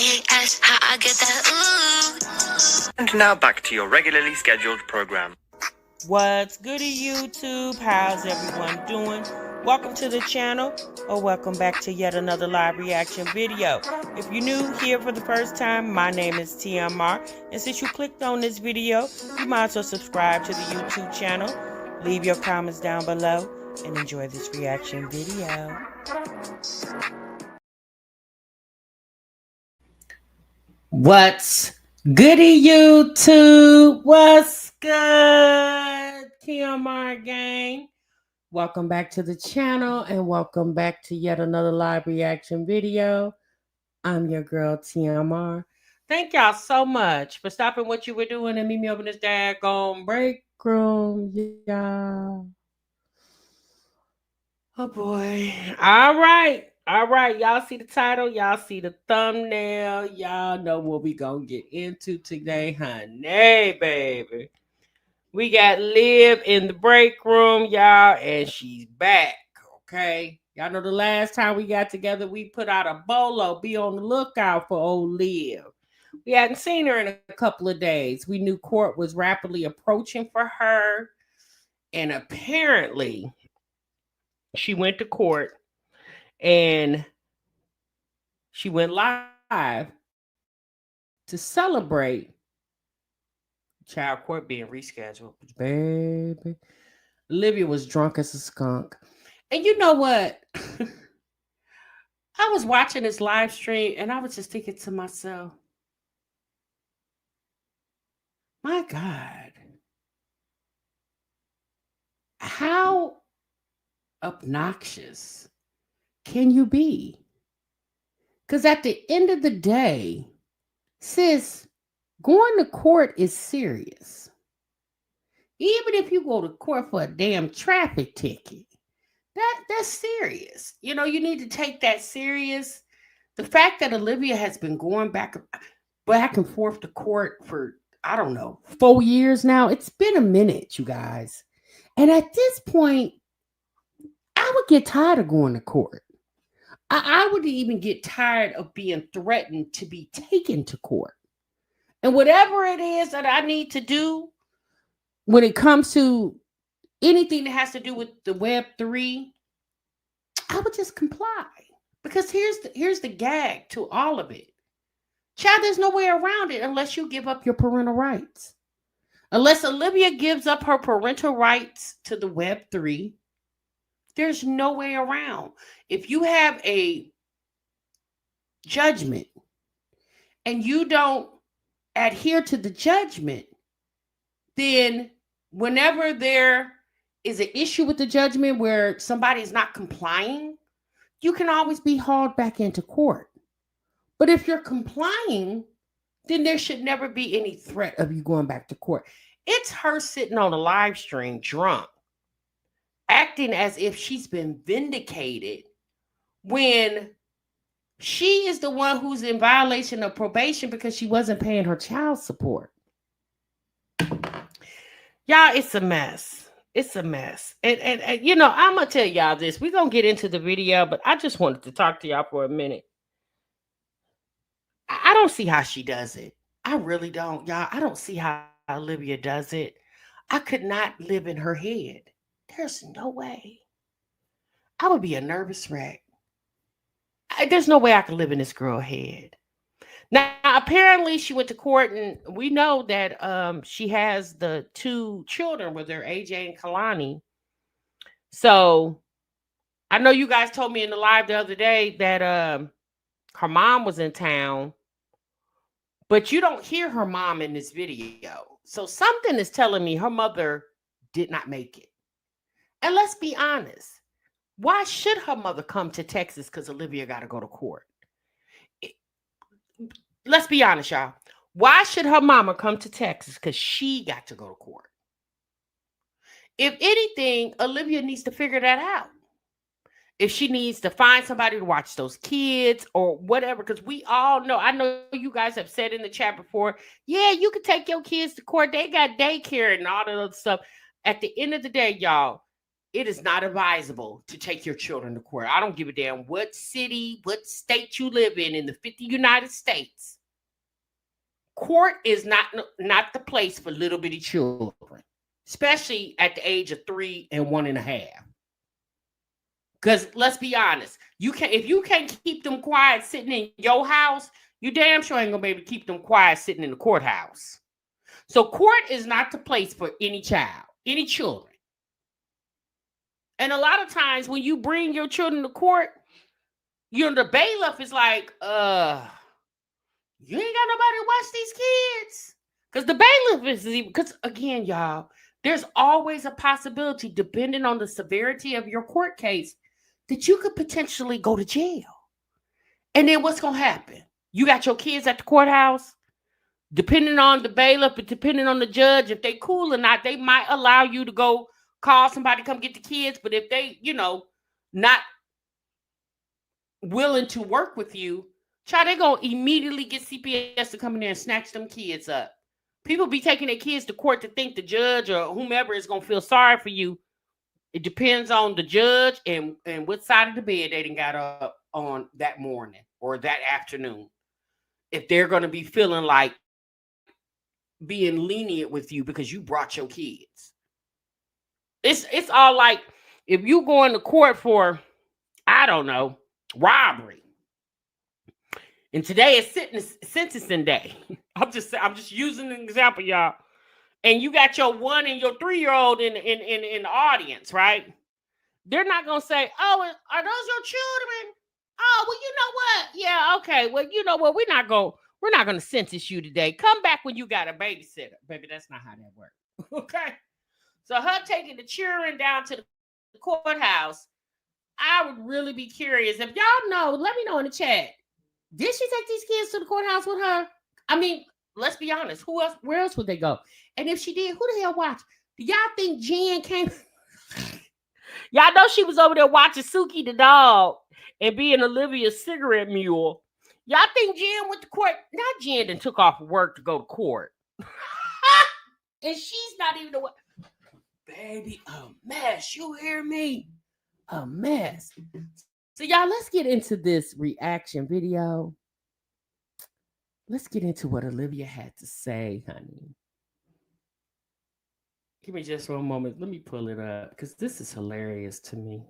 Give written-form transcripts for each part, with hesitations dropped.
BS, how I get that ooh. And now back to your regularly scheduled program. What's goody, YouTube? How's everyone doing? Welcome to the channel, or welcome back to yet another live reaction video. If you're new here for the first time, my name is TMR, and since you clicked on this video, you might as well subscribe to the YouTube channel, leave your comments down below, and enjoy this reaction video. What's goody, YouTube? What's good, TMR gang? Welcome back to the channel and welcome back to yet another live reaction video. I'm your girl, TMR. Thank y'all so much for stopping what you were doing and meet me over this daggone break room, y'all. Oh boy. All right. Y'all see the title. Y'all see the thumbnail. Y'all know what we gonna get into today, honey, baby. We got Liv in the break room, y'all, and she's back, okay? Y'all know the last time we got together, we put out a bolo. Be on the lookout for old Liv. We hadn't seen her in a couple of days. We knew court was rapidly approaching for her, and apparently she went to court and she went live to celebrate child court being rescheduled. Baby, Olivia was drunk as a skunk. And you know what? I was watching this live stream and I was just thinking to myself, my God, how obnoxious can you be? Because at the end of the day, sis, going to court is serious. Even if you go to court for a damn traffic ticket, that's serious. You know, you need to take that serious. The fact that Olivia has been going back and forth to court for, I don't know, 4 years now. It's been a minute, you guys. And at this point, I would get tired of going to court. I would even get tired of being threatened to be taken to court. And whatever it is that I need to do when it comes to anything that has to do with the Web3, I would just comply. Because here's the gag to all of it. Child, there's no way around it unless you give up your parental rights. Unless Olivia gives up her parental rights to the Web3, there's no way around. If you have a judgment and you don't adhere to the judgment, then whenever there is an issue with the judgment where somebody is not complying, you can always be hauled back into court. But if you're complying, then there should never be any threat of you going back to court. It's her sitting on a live stream drunk, acting as if she's been vindicated when she is the one who's in violation of probation because she wasn't paying her child support. Y'all, it's a mess. It's a mess. And you know, I'm going to tell y'all this. We're going to get into the video, but I just wanted to talk to y'all for a minute. I don't see how she does it. I really don't, y'all. I don't see how Olivia does it. I could not live in her head. There's no way. I would be a nervous wreck. There's no way I could live in this girl's head. Now, apparently she went to court, and we know that she has the 2 children with her, AJ and Kalani. So I know you guys told me in the live the other day that her mom was in town, but you don't hear her mom in this video. So something is telling me her mother did not make it. And let's be honest. Why should her mother come to Texas because Olivia got to go to court? Let's be honest, y'all. Why should her mama come to Texas because she got to go to court? If anything, Olivia needs to figure that out. If she needs to find somebody to watch those kids or whatever, because we all know, I know you guys have said in the chat before, yeah, you can take your kids to court. They got daycare and all that other stuff. At the end of the day, y'all, it is not advisable to take your children to court. I don't give a damn what city, what state you live in the 50 United States. Court is not the place for little bitty children, especially at the age of 3 and 1.5. Because let's be honest, if you can't keep them quiet sitting in your house, you damn sure ain't gonna be able to keep them quiet sitting in the courthouse. So court is not the place for any child, any children. And a lot of times when you bring your children to court, the bailiff is like, you ain't got nobody to watch these kids. Because the bailiff is, because again, y'all, there's always a possibility, depending on the severity of your court case, that you could potentially go to jail. And then what's going to happen? You got your kids at the courthouse, depending on the bailiff, but depending on the judge, if they cool or not, they might allow you to go call somebody to come get the kids. But if they, not willing to work with you, child, they're going to immediately get CPS to come in there and snatch them kids up. People be taking their kids to court to think the judge or whomever is going to feel sorry for you. It depends on the judge and what side of the bed they done got up on that morning or that afternoon. If they're going to be feeling like being lenient with you because you brought your kids. It's all like if you go into court for, I don't know, robbery. And today is sentencing day. I'm just using an example, y'all. And you got your 1 and your 3-year-old in the audience, right? They're not gonna say, "Oh, are those your children?" Oh, well, you know what? Yeah, okay. Well, you know what? We're not gonna sentence you today. Come back when you got a babysitter, baby. That's not how that works. Okay. So her taking the children down to the courthouse, I would really be curious. If y'all know, let me know in the chat. Did she take these kids to the courthouse with her? I mean, let's be honest. Who else? Where else would they go? And if she did, who the hell watched? Do y'all think Jen came? Y'all know she was over there watching Suki the dog and being Olivia's cigarette mule. Y'all think Jen went to court? Not Jen and took off work to go to court. And she's not even the one. Baby, a mess. You hear me? A mess. So y'all, let's get into this reaction video. Let's get into what Olivia had to say, honey. Give me just one moment. Let me pull it up because this is hilarious to me.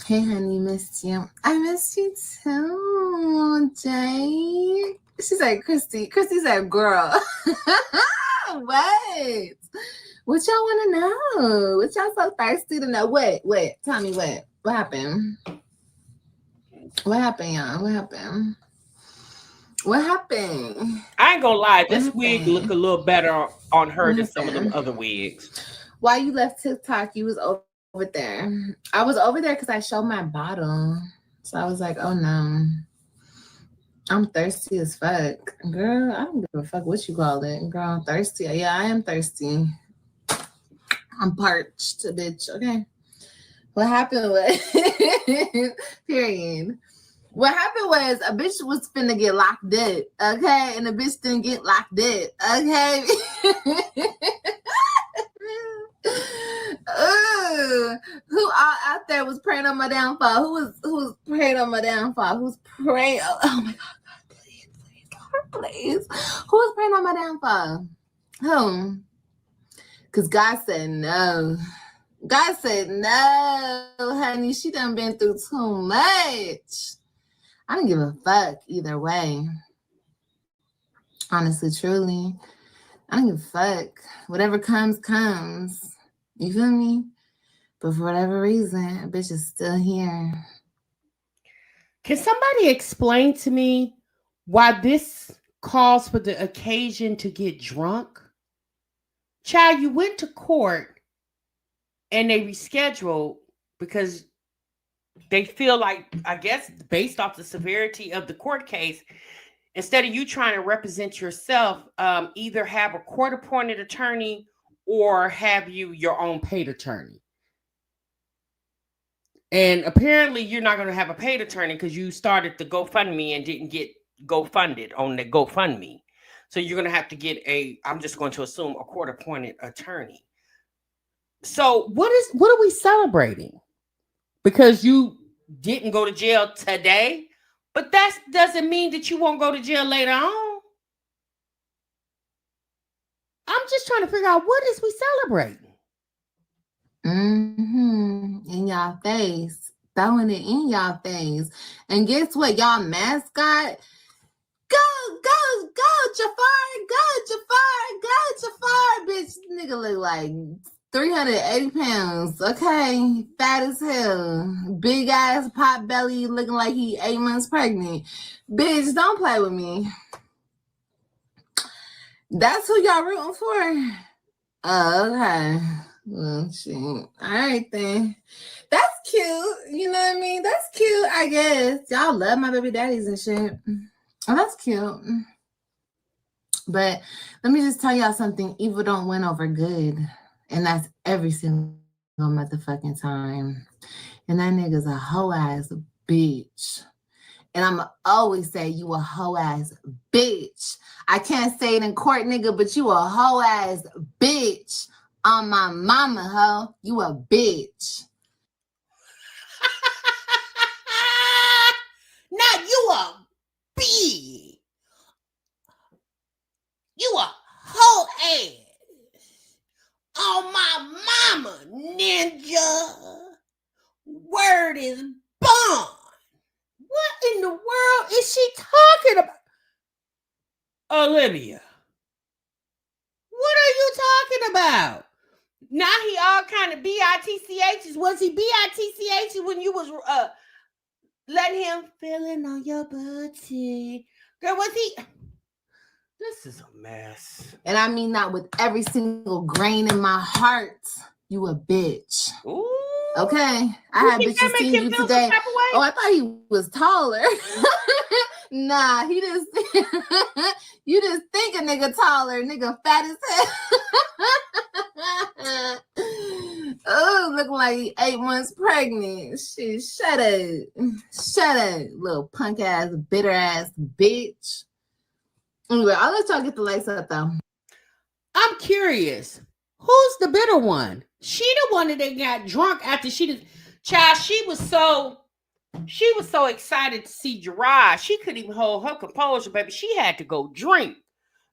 Hey, honey, missed you. I missed you too, Jay. She's like, Christy. Christy's like, girl. What? What y'all want to know? What y'all so thirsty to know? Wait. Tell me what? What happened? What happened, y'all? What happened? What happened? I ain't gonna lie. This wig look a little better on her than some of them other wigs. While you left TikTok, you was over there. I was over there because I showed my bottle. So I was like, oh no. I'm thirsty as fuck. Girl, I don't give a fuck what you call it. Girl, I'm thirsty. Yeah, I am thirsty. I'm parched, bitch. Okay. What happened was, period. What happened was a bitch was finna get locked dead. Okay. And the bitch didn't get locked dead. Okay. Who all out there was praying on my downfall? Who was praying on my downfall? Who's praying? Oh my God, please, Lord, please. Who was praying on my downfall? Who? Because God said no. God said no, honey. She done been through too much. I don't give a fuck either way. Honestly, truly. I don't give a fuck. Whatever comes, comes. You feel me? But for whatever reason, a bitch is still here. Can somebody explain to me why this calls for the occasion to get drunk? Child, you went to court and they rescheduled because they feel like, I guess, based off the severity of the court case, instead of you trying to represent yourself, either have a court-appointed attorney or have you your own paid attorney? And apparently you're not going to have a paid attorney because you started the GoFundMe and didn't get GoFunded on the GoFundMe. So you're going to have to get I'm just going to assume, a court-appointed attorney. So what are we celebrating? Because you didn't go to jail today, but that doesn't mean that you won't go to jail later on. I'm just trying to figure out, what is we celebrating? In y'all face, throwing it in y'all face. And guess what? Y'all mascot, go, Jafar, bitch. Nigga look like 380 pounds, okay? Fat as hell. Big ass pot belly, looking like he 8 months pregnant. Bitch, don't play with me. That's who y'all rooting for? Oh, okay. Well, shit. All right, then. That's cute. You know what I mean? That's cute, I guess. Y'all love my baby daddies and shit. Oh, that's cute. But let me just tell y'all something. Evil don't win over good. And that's every single motherfucking time. And that nigga's a hoe-ass bitch. And I'm always say you a hoe-ass bitch. I can't say it in court, nigga, but you a hoe-ass bitch. On my mama, hoe. You a bitch. Now you a bitch. You a hoe ass. On my mama, ninja. Word is bond. What in the world is she talking about? Olivia, what are you talking about? Now he all kind of bitchs. Was he bitch when you was letting him fill in on your booty? Girl, was he? This is a mess. And I mean that with every single grain in my heart. You a bitch. Ooh. Okay, I had bitches seen you today. Oh, I thought he was taller. Nah, he just you just think a nigga taller, nigga fat as hell. Oh, look like he 8 months pregnant. Shit, shut up, little punk ass, bitter ass bitch. Anyway, I'll let y'all get the lights up though. I'm curious. Who's the bitter one? She the one that got drunk after she did. Child, she was so excited to see Gerard. She couldn't even hold her composure, baby. She had to go drink.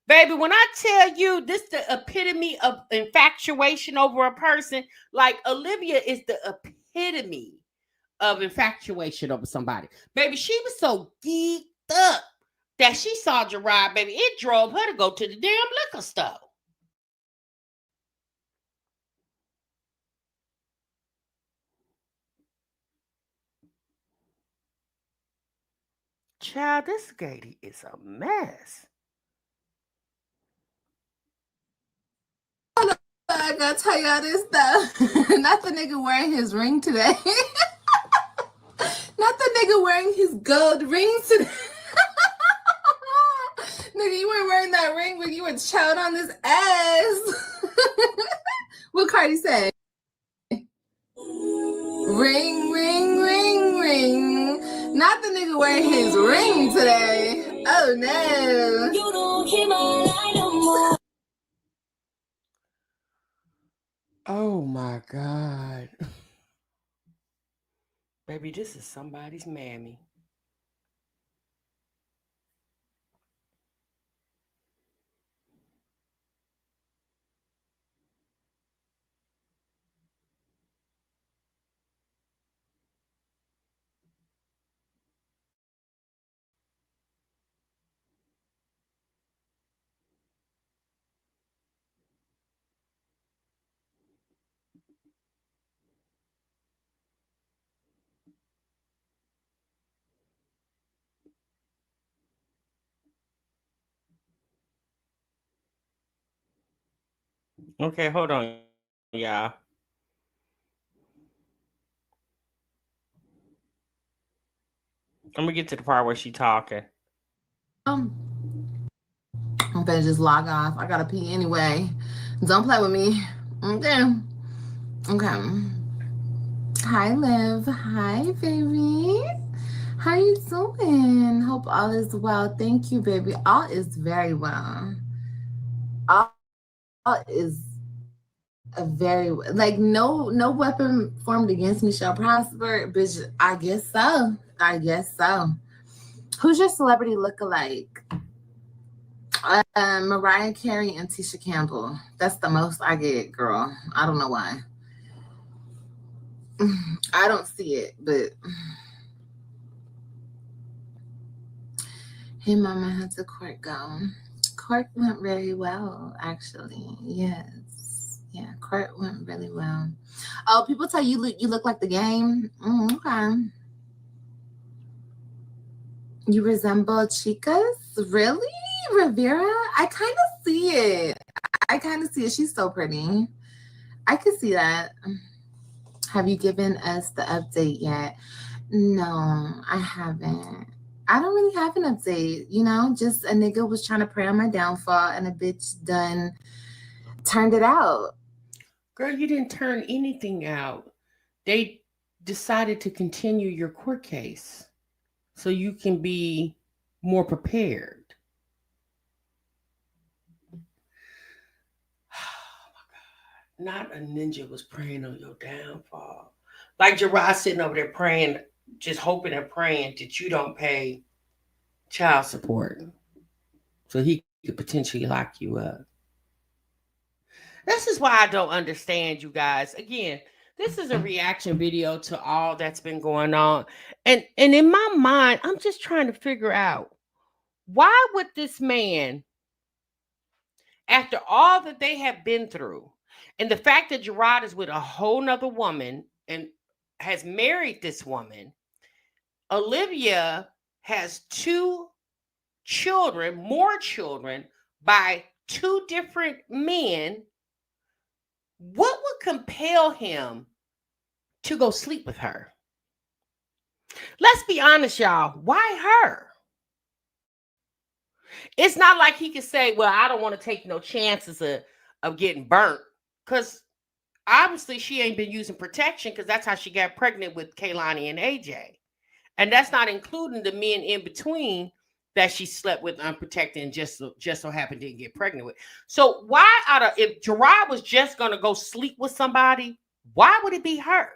Baby, when I tell you this the epitome of infatuation over a person, like Olivia is the epitome of infatuation over somebody. Baby, she was so geeked up that she saw Gerard, baby. It drove her to go to the damn liquor store. Child, this lady is a mess. I gotta tell y'all this stuff. Not the nigga wearing his ring today. Not the nigga wearing his gold ring today. Nigga, you weren't wearing that ring when you were chowing on this ass. What Cardi say? Ring, ring, ring, ring. Not the nigga wearing his ring today. Oh no. You don't keep my line no more. Oh my God. Baby, this is somebody's mammy. Okay, hold on, y'all. I'm gonna get to the part where she talking. I'm gonna just log off. I gotta pee anyway. Don't play with me. Okay. Okay. Hi, Liv. Hi, baby. How you doing? Hope all is well. Thank you, baby. All is very well. All is a very like no weapon formed against me shall prosper. Bitch, I guess so. I guess so. Who's your celebrity lookalike? Mariah Carey and Tisha Campbell. That's the most I get, girl. I don't know why. I don't see it, but hey, mama, how'd the court go? Court went very well, actually. Yes. Yeah, court went really well. Oh, people tell you look like the game? Okay. You resemble Chicas? Really? Rivera? I kind of see it. She's so pretty. I could see that. Have you given us the update yet? No, I haven't. I don't really have an update, just a nigga was trying to pray on my downfall and a bitch done turned it out. Girl, you didn't turn anything out. They decided to continue your court case so you can be more prepared. Oh my God. Not a ninja was praying on your downfall. Like Gerard sitting over there praying, just hoping and praying that you don't pay child support so he could potentially lock you up. This is why I don't understand, you guys. Again, this is a reaction video to all that's been going on. And in my mind, I'm just trying to figure out, why would this man, after all that they have been through, and the fact that Gerard is with a whole nother woman and has married this woman, Olivia has 2 children, more children, by 2 different men. What would compel him to go sleep with her? Let's be honest, y'all. Why her? It's not like he could say, well, I don't want to take no chances of getting burnt, because obviously she ain't been using protection, because that's how she got pregnant with Kaylani and AJ. And that's not including the men in between that she slept with unprotected and just so happened to get pregnant with. So why if Gerard was just going to go sleep with somebody, why would it be her?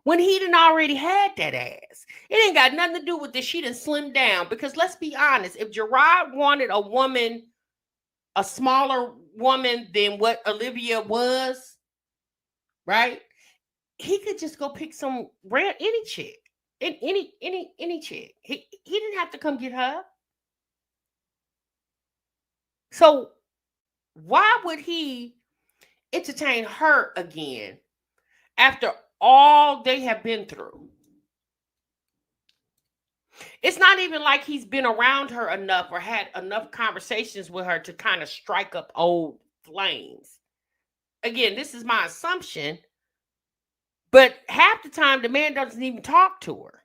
When he done already had that ass. It ain't got nothing to do with this. She done slimmed down. Because let's be honest, if Gerard wanted a woman, a smaller woman than what Olivia was, right? He could just go pick any chick. Any chick. He didn't have to come get her. So why would he entertain her again after all they have been through? It's not even like he's been around her enough or had enough conversations with her to kind of strike up old flames. Again, this is my assumption, but half the time the man doesn't even talk to her.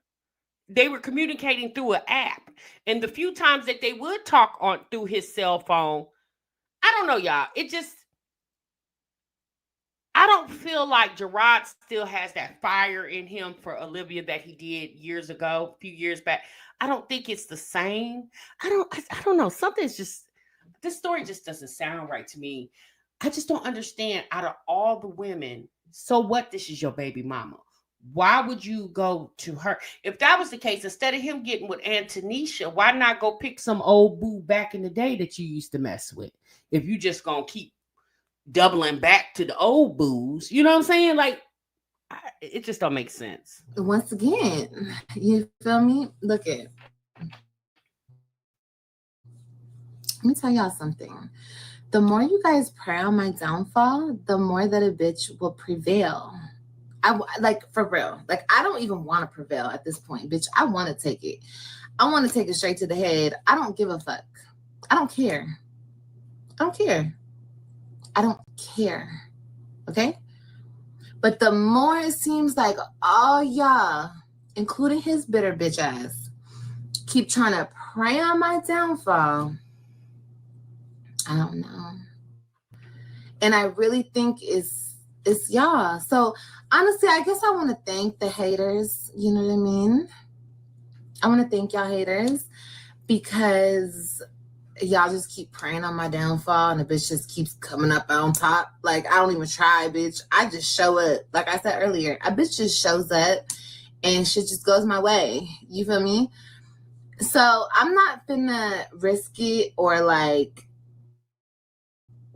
They were communicating through an app, and the few times that they would talk through his cell phone, I don't know, y'all. I don't feel like Gerard still has that fire in him for Olivia that he did years ago, a few years back. I don't think it's the same. I don't know. This story just doesn't sound right to me. I just don't understand, out of all the women, so what, this is your baby mama. Why would you go to her? If that was the case, instead of him getting with Antonisha, why not go pick some old boo back in the day that you used to mess with? If you just gonna keep doubling back to the old booze, you know what I'm saying? Like, it just don't make sense. Once again, you feel me? Look at. Let me tell y'all something. The more you guys pray on my downfall, the more that a bitch will prevail. For real. Like, I don't even want to prevail at this point, bitch. I want to take it. I want to take it straight to the head. I don't give a fuck. I don't care. I don't care. I don't care. Okay? But the more it seems like all y'all, including his bitter bitch ass, keep trying to prey on my downfall, I don't know. And I really think it's y'all. So honestly, I guess I want to thank the haters. You know what I mean? I want to thank y'all haters because y'all just keep praying on my downfall and the bitch just keeps coming up on top. Like, I don't even try, bitch. I just show up. Like I said earlier, a bitch just shows up and shit just goes my way. You feel me? So I'm not finna risk it or like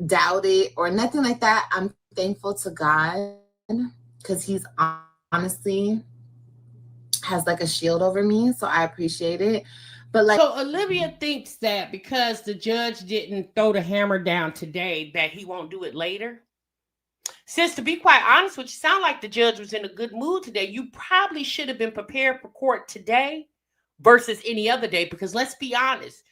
doubt it or nothing like that. I'm thankful to God because he's honestly has like a shield over me. So I appreciate it. But like, so Olivia thinks that because the judge didn't throw the hammer down today, that he won't do it later. Since, to be quite honest with you, sound like the judge was in a good mood today. You probably should have been prepared for court today versus any other day, because let's be honest.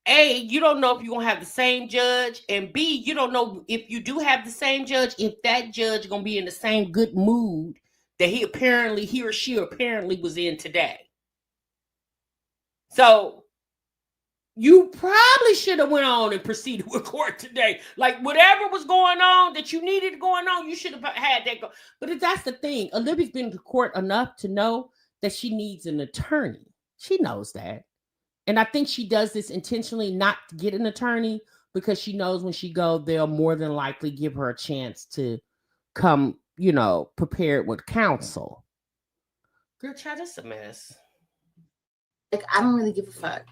A, you don't know if you're going to have the same judge. And B, you don't know if you do have the same judge, if that judge is going to be in the same good mood that he or she apparently was in today. So you probably should have went on and proceeded with court today. Like, whatever was going on that you needed going on, you should have had that go. But that's the thing. Olivia's been to court enough to know that she needs an attorney. She knows that. And I think she does this intentionally not to get an attorney because she knows when she goes, they'll more than likely give her a chance to come, prepared with counsel. Girl, child, that's a mess. Like, I don't really give a fuck.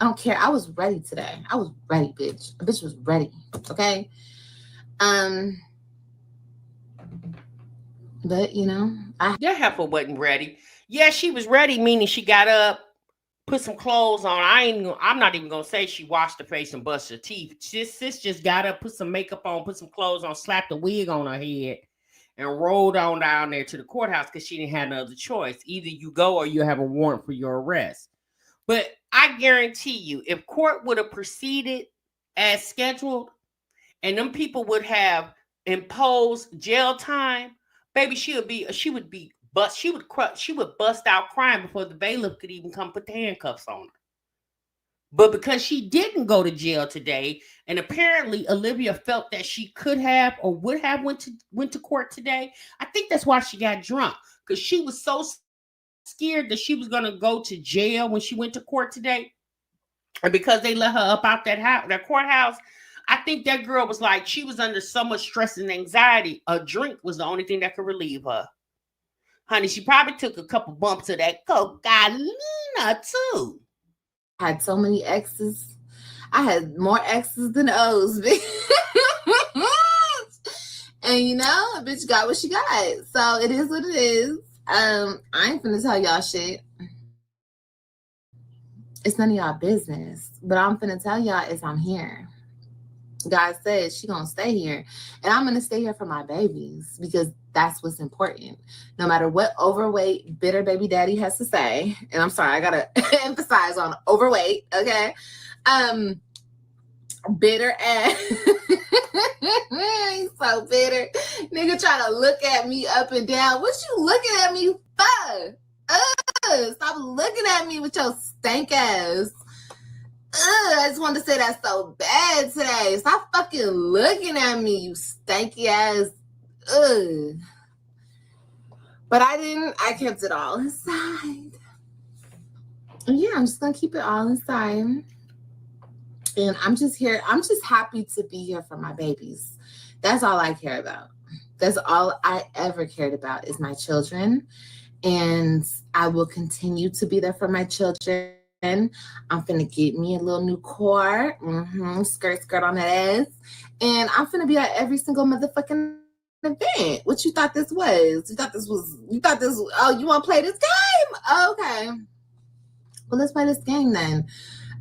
I don't care. I was ready today. I was ready, bitch. A bitch was ready. Okay. But that heifer wasn't ready. Yeah, she was ready, meaning she got up, put some clothes on. I'm not even gonna say she washed her face and brushed her teeth. Sis just got up, put some makeup on, put some clothes on, slapped a wig on her head, and rolled on down there to the courthouse because she didn't have no other choice. Either you go or you have a warrant for your arrest. But I guarantee you, if court would have proceeded as scheduled and them people would have imposed jail time, baby, she would bust out crying before the bailiff could even come put the handcuffs on her. But because she didn't go to jail today, and apparently Olivia felt that she could have or would have went to court today, I think that's why she got drunk, because she was so scared that she was going to go to jail when she went to court today. And because they let her up out that courthouse, I think that girl was like, she was under so much stress and anxiety, a drink was the only thing that could relieve her. Honey, she probably took a couple bumps of that cocaine too. I had so many exes. I had more exes than O's. And a bitch got what she got. So it is what it is. I ain't finna tell y'all shit. It's none of y'all business. But I'm finna tell y'all is I'm here. God says she gonna stay here. And I'm gonna stay here for my babies because that's what's important. No matter what overweight, bitter baby daddy has to say. And I'm sorry, I gotta emphasize on overweight, okay? Bitter ass. He's so bitter. Nigga trying to look at me up and down. What you looking at me for? Stop looking at me with your stank ass. I just wanted to say that so bad today. Stop fucking looking at me, you stanky ass. But I didn't. I kept it all inside. Yeah, I'm just gonna keep it all inside. And I'm just here. I'm just happy to be here for my babies. That's all I care about. That's all I ever cared about is my children. And I will continue to be there for my children. I'm finna get me a little new car. Skirt on that ass. And I'm finna be at every single motherfucking event. What you thought this was? Oh, you want to play this game? Okay. Well, let's play this game then.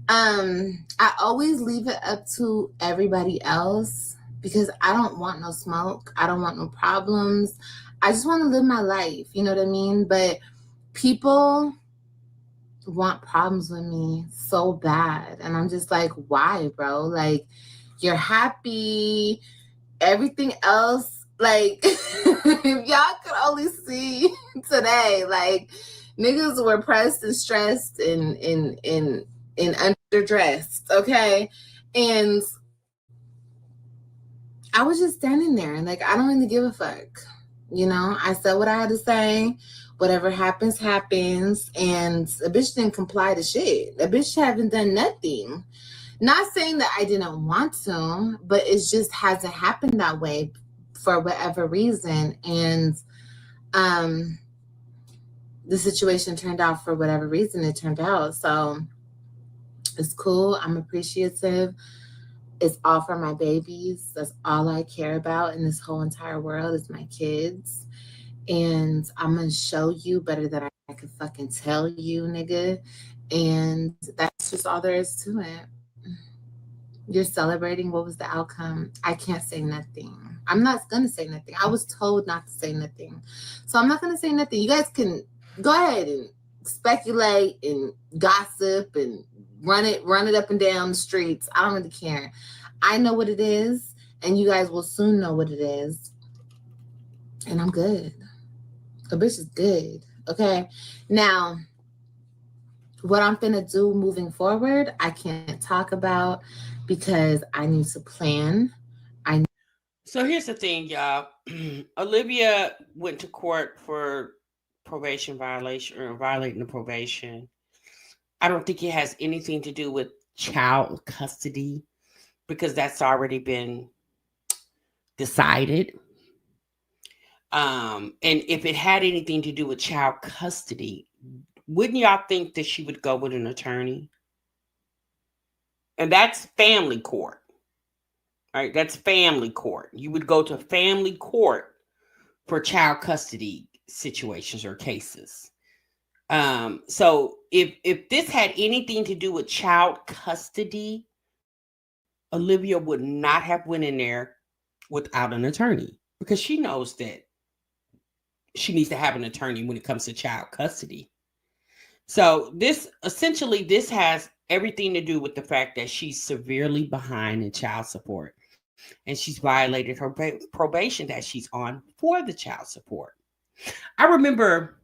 I always leave it up to everybody else because I don't want no smoke. I don't want no problems. I just want to live my life. You know what I mean? But people want problems with me so bad. And I'm just like, why, bro? Like, you're happy. Everything else, like, if y'all could only see today, like, niggas were pressed and stressed and underdressed, okay? And I was just standing there. Like, I don't really give a fuck. You know, I said what I had to say. Whatever happens, happens. And a bitch didn't comply to shit. A bitch haven't done nothing. Not saying that I didn't want to, but it just hasn't happened that way for whatever reason. And the situation turned out for whatever reason it turned out. So it's cool. I'm appreciative. It's all for my babies. That's all I care about in this whole entire world is my kids. And I'm going to show you better than I could fucking tell you, nigga. And that's just all there is to it. You're celebrating. What was the outcome? I can't say nothing. I'm not going to say nothing. I was told not to say nothing. So I'm not going to say nothing. You guys can go ahead and speculate and gossip and run it up and down the streets. I don't really care. I know what it is, and you guys will soon know what it is. And I'm good. A bitch is good. Okay. Now, what I'm finna do moving forward, I can't talk about because I need to plan. So here's the thing, y'all. Olivia went to court for probation violation or violating the probation. I don't think it has anything to do with child custody because that's already been decided. And if it had anything to do with child custody, wouldn't y'all think that she would go with an attorney? And that's family court. Right? That's family court. You would go to family court for child custody situations or cases. So if this had anything to do with child custody, Olivia would not have went in there without an attorney because she knows that she needs to have an attorney when it comes to child custody. So this has everything to do with the fact that she's severely behind in child support. And she's violated her probation that she's on for the child support. I remember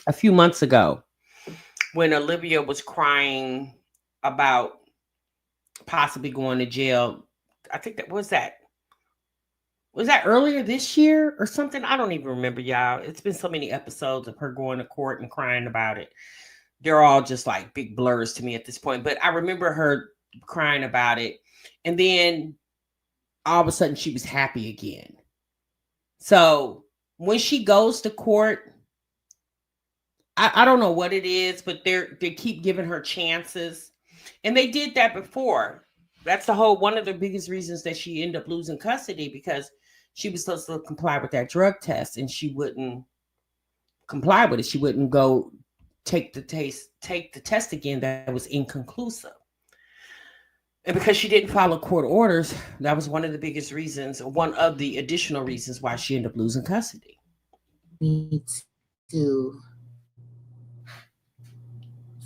a few months ago when Olivia was crying about possibly going to jail. I think was that earlier this year or something? I don't even remember, y'all. It's been so many episodes of her going to court and crying about it. They're all just like big blurs to me at this point. But I remember her crying about it. And then all of a sudden she was happy again. So when she goes to court, I don't know what it is, but they keep giving her chances. And they did that before. That's one of the biggest reasons that she ended up losing custody because she was supposed to comply with that drug test and she wouldn't comply with it. She wouldn't go take the test again. That was inconclusive. And because she didn't follow court orders, that was one of the biggest reasons, one of the additional reasons why she ended up losing custody. Need to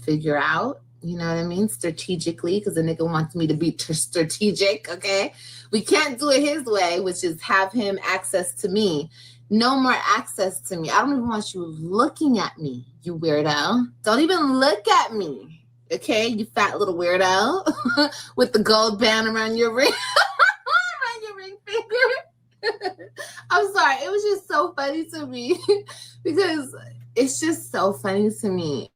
figure out, you know what I mean, strategically, because the nigga wants me to be strategic, okay? We can't do it his way, which is have him access to me. No more access to me. I don't even want you looking at me, you weirdo. Don't even look at me. Okay, you fat little weirdo with the gold band around your ring, around your ring finger. I'm sorry. It was just so funny to me because it's just so funny to me.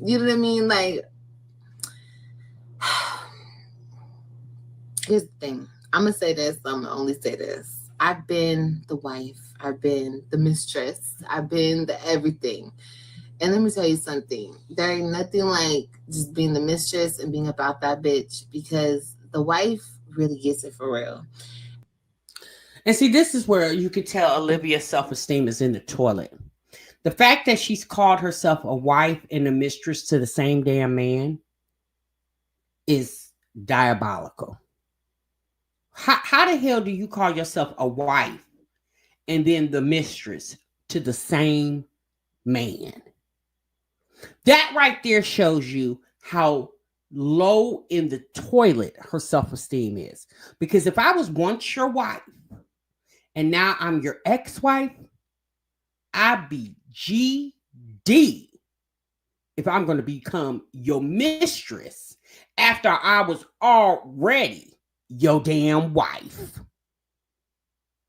You know what I mean? Like, here's the thing. I'm going to say this. I'm going to only say this. I've been the wife. I've been the mistress. I've been the everything. And let me tell you something. There ain't nothing like just being the mistress and being about that bitch because the wife really gets it for real. And see, this is where you could tell Olivia's self-esteem is in the toilet. The fact that she's called herself a wife and a mistress to the same damn man is diabolical. How the hell do you call yourself a wife and then the mistress to the same man? That right there shows you how low in the toilet her self-esteem is. Because if I was once your wife and now I'm your ex-wife, I'd be GD if I'm going to become your mistress after I was already your damn wife.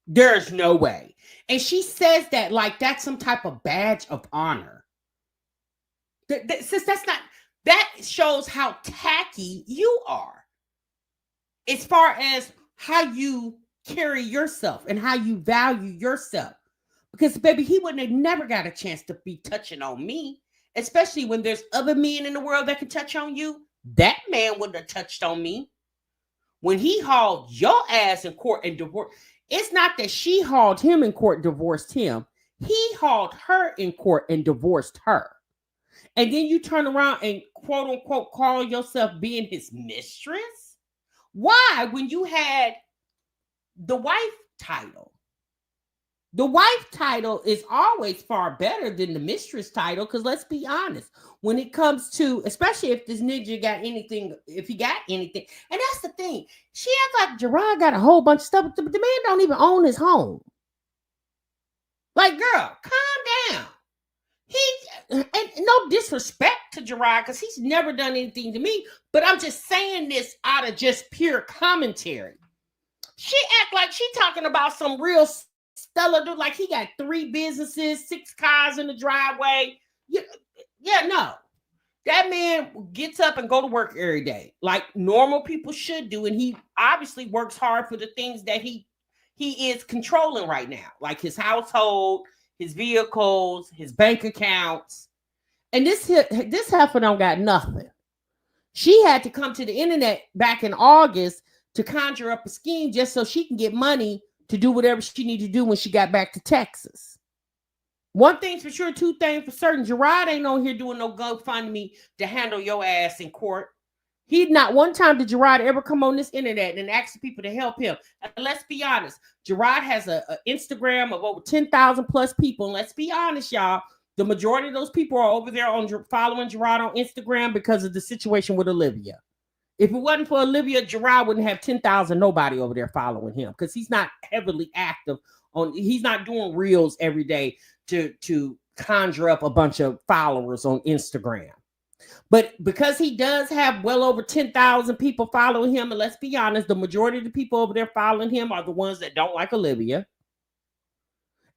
There's no way. And she says that like that's some type of badge of honor. Since that's not, that shows how tacky you are as far as how you carry yourself and how you value yourself. Because, baby, he wouldn't have never got a chance to be touching on me, especially when there's other men in the world that can touch on you. That man wouldn't have touched on me. When he hauled your ass in court and divorced, it's not that she hauled him in court and divorced him. He hauled her in court and divorced her. And then you turn around and quote unquote call yourself being his mistress? Why? When you had the wife title. The wife title is always far better than the mistress title, because let's be honest, when it comes to, especially if this nigga got anything, if he got anything, and that's the thing, she acts like Gerard got a whole bunch of stuff, but the man don't even own his home. Like, girl, calm down. And no disrespect to Gerard, because he's never done anything to me, but I'm just saying this out of just pure commentary. She act like she talking about some real stellar dude, like he got 3 businesses, 6 cars in the driveway. Yeah, no. That man gets up and go to work every day, like normal people should do, and he obviously works hard for the things that he is controlling right now, like his household, his vehicles, his bank accounts. And this heifer don't got nothing. She had to come to the internet back in August to conjure up a scheme just so she can get money to do whatever she needed to do when she got back to Texas. One thing's for sure, 2 things for certain. Gerard ain't on here doing no GoFundMe to handle your ass in court. He not one time did Gerard ever come on this internet and ask people to help him. And let's be honest, Gerard has a Instagram of over 10,000 plus people. And let's be honest, y'all, the majority of those people are over there on following Gerard on Instagram because of the situation with Olivia. If it wasn't for Olivia, Gerard wouldn't have 10,000 nobody over there following him, because he's not heavily active on. He's not doing reels every day to conjure up a bunch of followers on Instagram. But because he does have well over 10,000 people following him, and let's be honest, the majority of the people over there following him are the ones that don't like Olivia.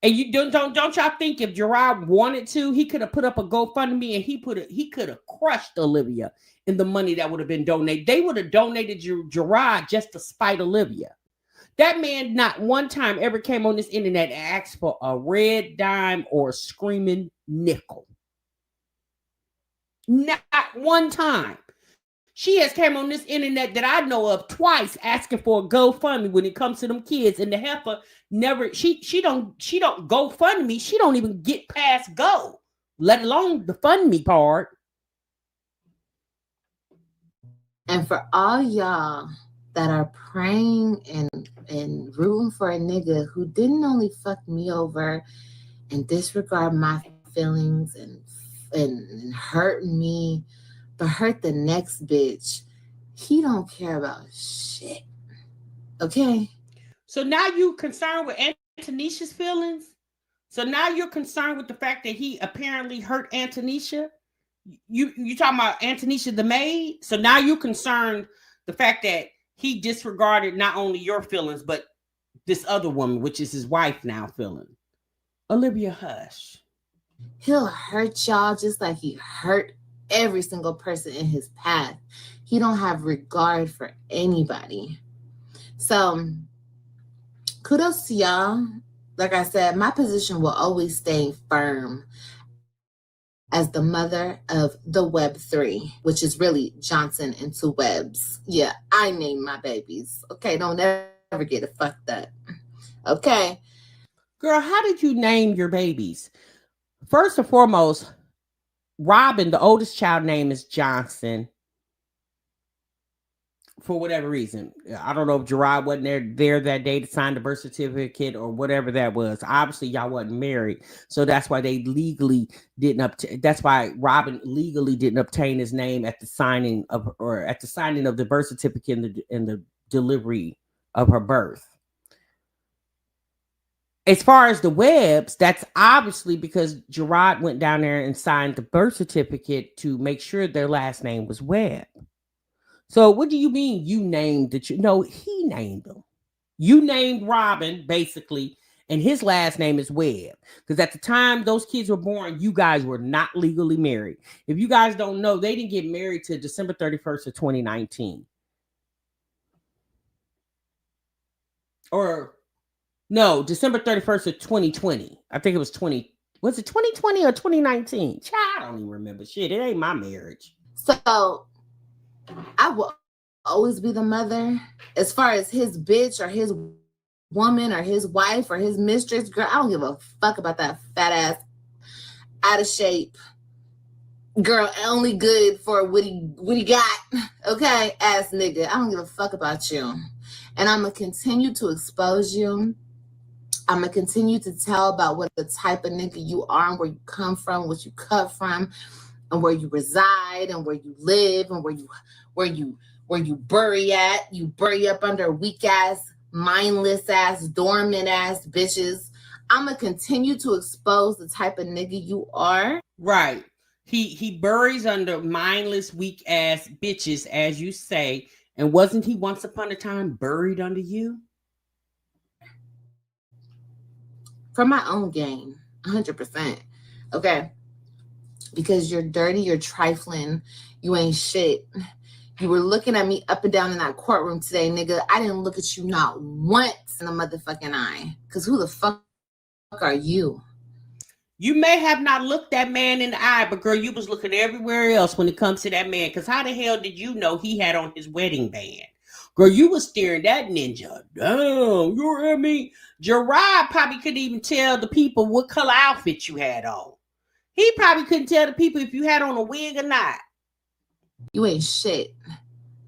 And you don't y'all think if Gerard wanted to, he could have put up a GoFundMe and he could have crushed Olivia in the money that would have been donated. They would have donated Gerard just to spite Olivia. That man not one time ever came on this internet and asked for a red dime or a screaming nickel. Not one time. She has came on this internet that I know of twice asking for a GoFundMe when it comes to them kids, and the heifer never. She don't GoFundMe. She don't even get past go, let alone the fund me part. And for all y'all that are praying and rooting for a nigga who didn't only fuck me over and disregard my feelings and hurt me, but hurt the next bitch, he don't care about shit. Okay? So now you concerned with Antonisha's feelings? So now you're concerned with the fact that he apparently hurt Antonisha? You talking about Antonisha the maid? So now you're concerned the fact that he disregarded not only your feelings, but this other woman, which is his wife now, feeling. Olivia, hush. He'll hurt y'all just like he hurt every single person in his path. He don't have regard for anybody. So kudos to y'all. Like I said, my position will always stay firm as the mother of the Web3, which is really Johnson and 2 Webs. Yeah, I name my babies. Okay, don't ever get it fucked up. Okay. Girl, how did you name your babies? First and foremost, Robin, the oldest child name is Johnson. For whatever reason. I don't know if Gerard wasn't there that day to sign the birth certificate or whatever that was. Obviously, y'all wasn't married. So that's why they legally didn't that's why Robin legally didn't obtain his name at the signing of the birth certificate and the delivery of her birth. As far as the Webbs, that's obviously because Gerard went down there and signed the birth certificate to make sure their last name was Webb. So what do you mean you named the no, he named them. You named Robin, basically, and his last name is Webb. Because at the time those kids were born, you guys were not legally married. If you guys don't know, they didn't get married till December 31st of 2019. Or no, December 31st of 2020. I think it was 20. Was it 2020 or 2019? Child, I don't even remember. Shit, it ain't my marriage. So I will always be the mother. As far as his bitch or his woman or his wife or his mistress, girl, I don't give a fuck about that fat ass, out of shape girl, only good for what he got, okay, ass nigga. I don't give a fuck about you. And I'm gonna continue to expose you. I'm gonna continue to tell about what the type of nigga you are and where you come from, what you cut from, and where you reside and where you live and where you bury at. You bury up under weak ass, mindless ass, dormant ass bitches. I'm gonna continue to expose the type of nigga you are. Right. He buries under mindless, weak ass bitches, as you say. And wasn't he once upon a time buried under you? For my own gain, 100%. Okay. Because you're dirty, you're trifling, you ain't shit. You were looking at me up and down in that courtroom today, nigga. I didn't look at you not once in the motherfucking eye. Because who the fuck are you? You may have not looked that man in the eye, but girl, you was looking everywhere else when it comes to that man. Because how the hell did you know he had on his wedding band? Girl, you was staring that ninja. Damn, you hear me? Gerard probably couldn't even tell the people what color outfit you had on. He probably couldn't tell the people if you had on a wig or not. You ain't shit.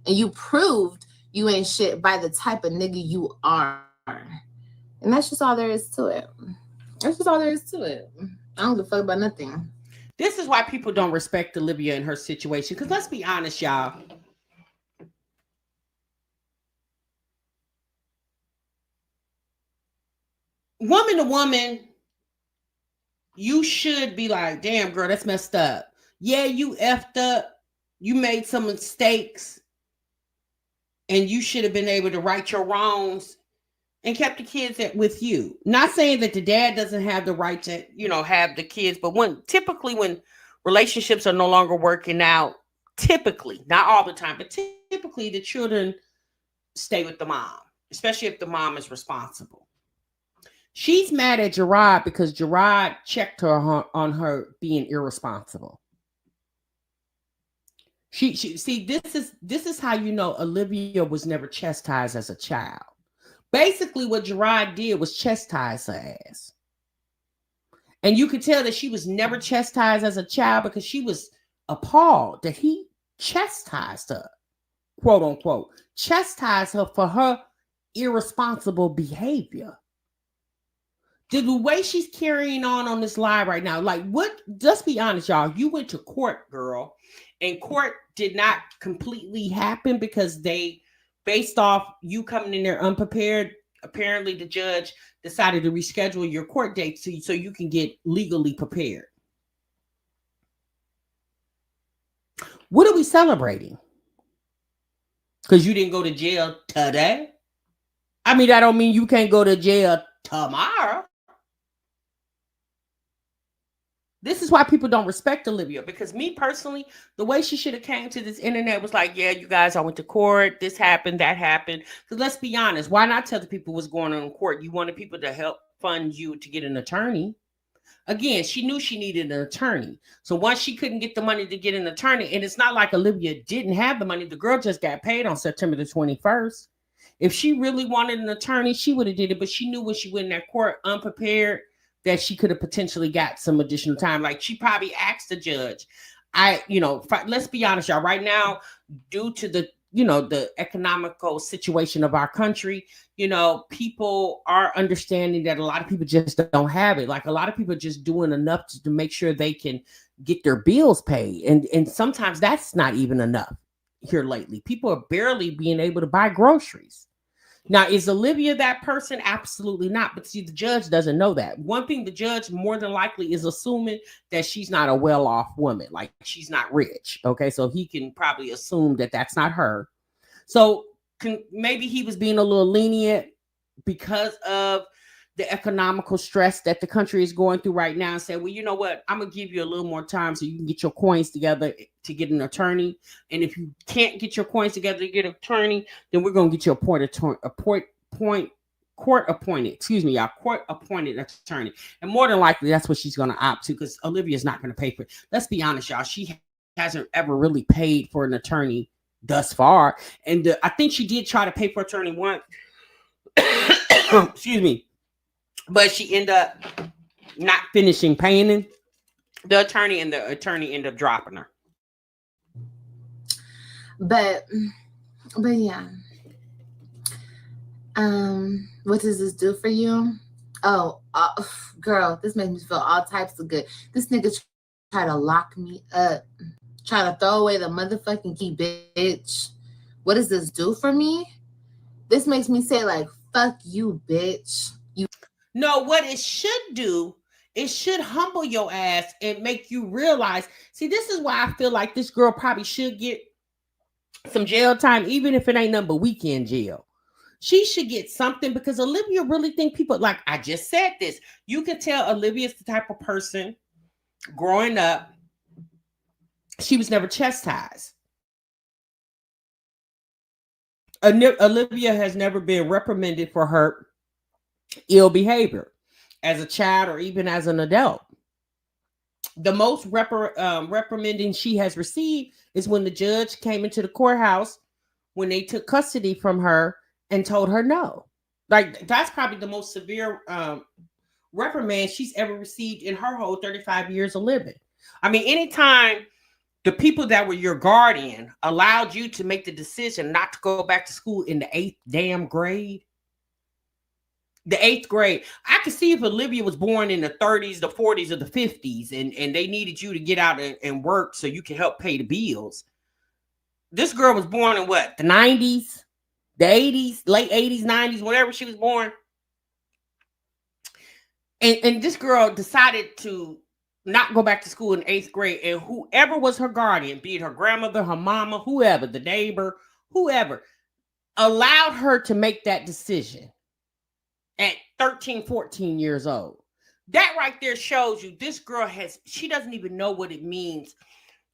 And you proved you ain't shit by the type of nigga you are. And that's just all there is to it. That's just all there is to it. I don't give a fuck about nothing. This is why people don't respect Olivia in her situation. Because let's be honest, y'all. Woman to woman, you should be like, damn, girl, that's messed up. Yeah, you effed up. You made some mistakes. And you should have been able to right your wrongs and kept the kids with you. Not saying that the dad doesn't have the right to, have the kids, but typically when relationships are no longer working out, typically, not all the time, but typically the children stay with the mom, especially if the mom is responsible. She's mad at Gerard because Gerard checked her on her being irresponsible. She see, this is how you know Olivia was never chastised as a child. Basically, what Gerard did was chastise her ass. And you could tell that she was never chastised as a child because she was appalled that he chastised her, quote unquote, chastised her for her irresponsible behavior. The way she's carrying on this lie right now, like what, let's be honest, y'all, you went to court, girl, and court did not completely happen because they, based off you coming in there unprepared, apparently the judge decided to reschedule your court date so you can get legally prepared. What are we celebrating? Because you didn't go to jail today? I mean, that don't mean you can't go to jail tomorrow. This is why people don't respect Olivia, because me personally, the way she should have came to this internet was like, yeah, you guys, I went to court. This happened, that happened. Because let's be honest, why not tell the people what's going on in court? You wanted people to help fund you to get an attorney. Again, she knew she needed an attorney. So once she couldn't get the money to get an attorney, and it's not like Olivia didn't have the money. The girl just got paid on September the 21st. If she really wanted an attorney, she would have did it. But she knew when she went in that court unprepared, that she could have potentially got some additional time. Like she probably asked the judge, let's be honest, y'all, right now, due to the economical situation of our country, people are understanding that a lot of people just don't have it. Like a lot of people are just doing enough to make sure they can get their bills paid. And sometimes that's not even enough here lately. People are barely being able to buy groceries. Now, is Olivia that person? Absolutely not. But see, the judge doesn't know that. One thing the judge more than likely is assuming that she's not a well-off woman, like she's not rich. Okay, so he can probably assume that that's not her. So maybe he was being a little lenient because of the economical stress that the country is going through right now, and said, well, you know what, I'm gonna give you a little more time so you can get your coins together to get an attorney, and if you can't get your coins together to get an attorney, then we're gonna get you a court appointed attorney. And more than likely that's what she's gonna opt to, because Olivia's not gonna pay for it. Let's be honest, y'all, she hasn't ever really paid for an attorney thus far, and I think she did try to pay for attorney once. Excuse me. But she ended up not finishing paying the attorney, and the attorney ended up dropping her. But yeah. What does this do for you? Oh, girl, this makes me feel all types of good. This nigga try to lock me up, try to throw away the motherfucking key, bitch. What does this do for me? This makes me say, like, fuck you, bitch. No, what it should do, it should humble your ass and make you realize. See, this is why I feel like this girl probably should get some jail time, even if it ain't nothing but weekend jail. She should get something, because Olivia really think people, like I just said this, you can tell Olivia's the type of person growing up, she was never chastised. Olivia has never been reprimanded for her ill behavior as a child or even as an adult. The most reprimanding she has received is when the judge came into the courthouse when they took custody from her and told her no. Like, that's probably the most severe reprimand she's ever received in her whole 35 years of living. I mean, anytime the people that were your guardian allowed you to make the decision not to go back to school in the 8th damn grade, the 8th grade. I could see if Olivia was born in the 30s, the 40s, or the 50s, and they needed you to get out and work so you can help pay the bills. This girl was born in what? The 90s, the 80s, late 80s, 90s, whatever she was born. And this girl decided to not go back to school in 8th grade. And whoever was her guardian, be it her grandmother, her mama, whoever, the neighbor, whoever, allowed her to make that decision at 13, 14 years old. That right there shows you this girl she doesn't even know what it means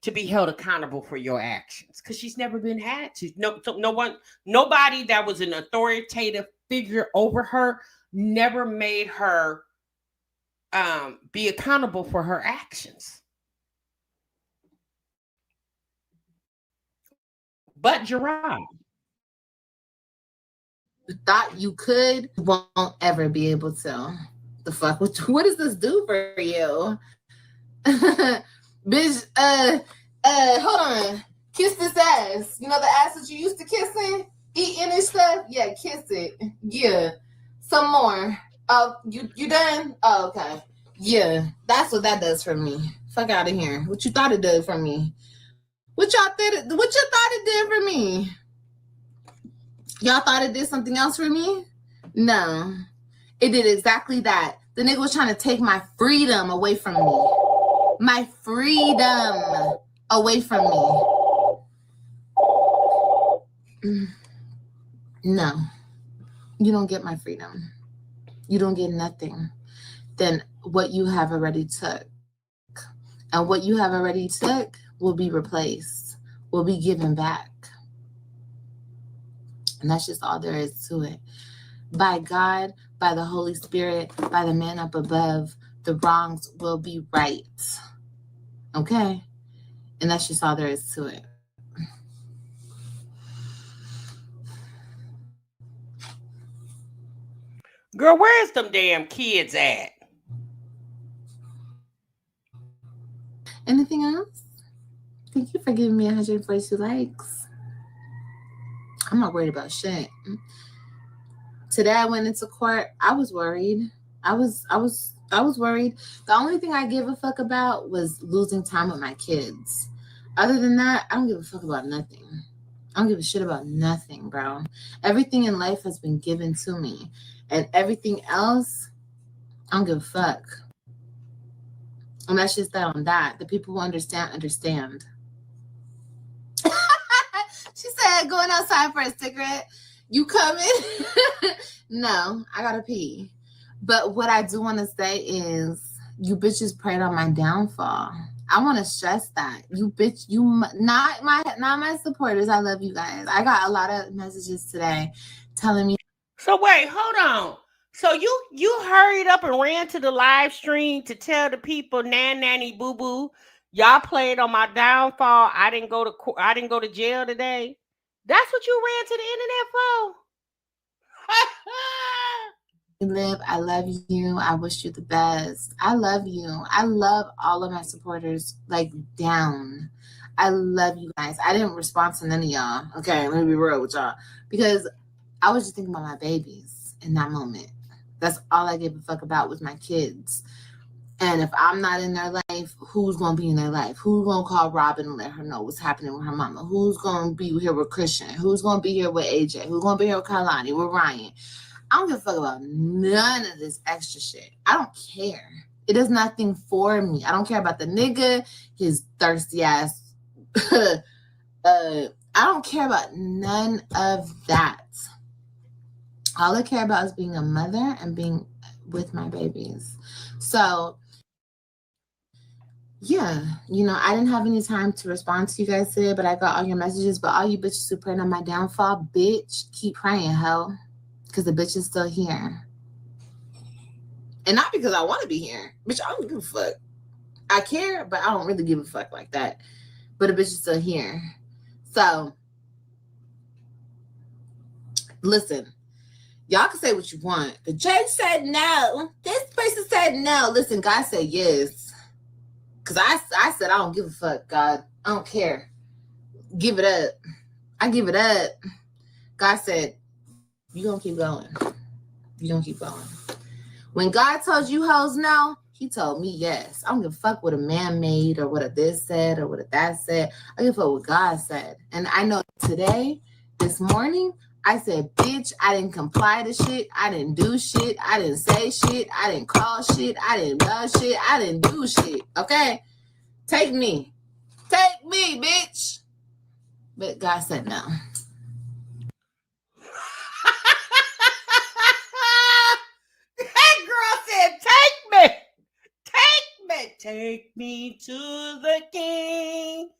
to be held accountable for your actions, because she's never been had to. Nobody that was an authoritative figure over her never made her be accountable for her actions. But Gerard, you thought you could, won't ever be able to. The fuck? What does this do for you? Bitch, hold on. Kiss this ass. You know the ass that you used to kissing? Eating and stuff? Yeah, kiss it. Yeah. Some more. Oh, you done? Oh, okay. Yeah, that's what that does for me. Fuck out of here. What you thought it did for me? What you thought it did for me? Y'all thought it did something else for me? No. It did exactly that. The nigga was trying to take my freedom away from me. My freedom away from me. No. You don't get my freedom. You don't get nothing than what you have already took. And what you have already took will be replaced, will be given back. And that's just all there is to it. By God, by the Holy Spirit, by the man up above, the wrongs will be right. Okay? And that's just all there is to it. girl, where's them damn kids at? Anything else? Thank you for giving me 142 likes. I'm not worried about shit. Today I went into court. I was worried. I was worried. The only thing I give a fuck about was losing time with my kids. Other than that, I don't give a fuck about nothing. I don't give a shit about nothing, bro. Everything in life has been given to me. And everything else, I don't give a fuck. And that's just that on that. The people who understand. She said, going outside for a cigarette. You coming? No, I gotta pee. But what I do want to say is, you bitches preyed on my downfall. I want to stress that. You bitch, not my supporters. I love you guys. I got a lot of messages today telling me. So wait, hold on. So you hurried up and ran to the live stream to tell the people, nanny boo boo, y'all played on my downfall. I didn't go to jail today. That's what you ran to the internet for? Liv, I love you. I wish you the best. I love you. I love all of my supporters, like, down. I love you guys. I didn't respond to none of y'all. Okay, let me be real with y'all. Because I was just thinking about my babies in that moment. That's all I gave a fuck about was my kids. And if I'm not in their life, who's going to be in their life? Who's going to call Robin and let her know what's happening with her mama? Who's going to be here with Christian? Who's going to be here with AJ? Who's going to be here with Kalani, with Ryan? I don't give a fuck about none of this extra shit. I don't care. It does nothing for me. I don't care about the nigga, his thirsty ass. I don't care about none of that. All I care about is being a mother and being with my babies. So, yeah, I didn't have any time to respond to you guys today, but I got all your messages. But all you bitches who praying on my downfall, bitch, keep praying, ho. Because the bitch is still here. And not because I want to be here. Bitch, I don't give a fuck. I care, but I don't really give a fuck like that. But the bitch is still here. So, listen. Y'all can say what you want. The judge said no. This person said no. Listen, God said yes. Because I said I don't give a fuck, God. I don't care. Give it up. I give it up. God said, you're going to keep going. You're going to keep going. When God told you hoes no, he told me yes. I don't give a fuck what a man made or what a this said or what a that said. I give a fuck what God said. And I know today, this morning, I said, bitch, I didn't comply to shit. I didn't do shit. I didn't say shit. I didn't call shit. I didn't love shit. I didn't do shit. Okay? Take me. Take me, bitch. But God said no. Take me to the king.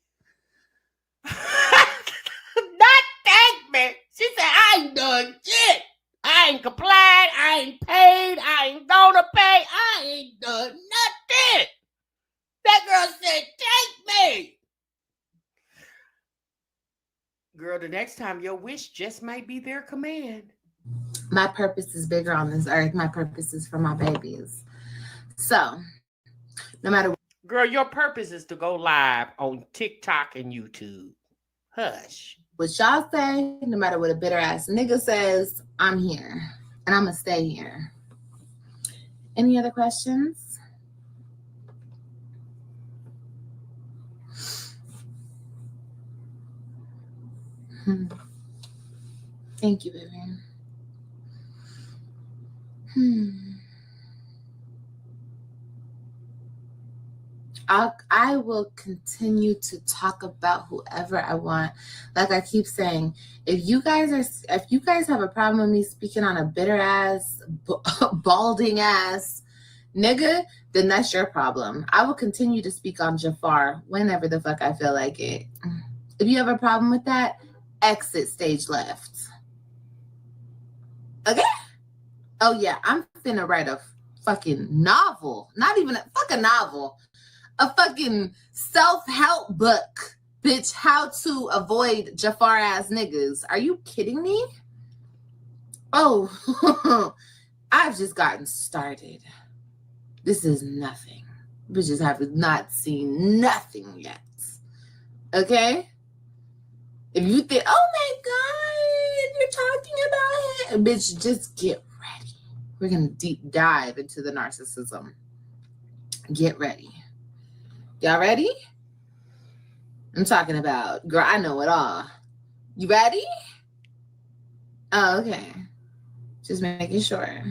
Not take me. She said, I ain't done shit. I ain't complied. I ain't paid. I ain't gonna pay. I ain't done nothing. That girl said, take me. Girl, the next time your wish just might be their command. My purpose is bigger on this earth. My purpose is for my babies. So, no matter what. Girl, your purpose is to go live on TikTok and YouTube. Hush. What y'all say, no matter what a bitter ass nigga says, I'm here. And I'm going to stay here. Any other questions? Thank you, Vivian. I will continue to talk about whoever I want. Like I keep saying, if you guys have a problem with me speaking on a bitter ass, balding ass nigga, then that's your problem. I will continue to speak on Jafar whenever the fuck I feel like it. If you have a problem with that, exit stage left. Okay? Oh yeah, I'm finna write a fucking novel. Not even a fucking novel. A fucking self-help book. Bitch, how to avoid Jafar ass niggas. Are you kidding me? Oh, I've just gotten started. This is nothing. Bitches have not seen nothing yet. Okay? If you think, oh my God, you're talking about it, bitch, just get ready. We're going to deep dive into the narcissism. Get ready. Y'all ready? I'm talking about, girl, I know it all. You ready? Oh, okay. Just making sure.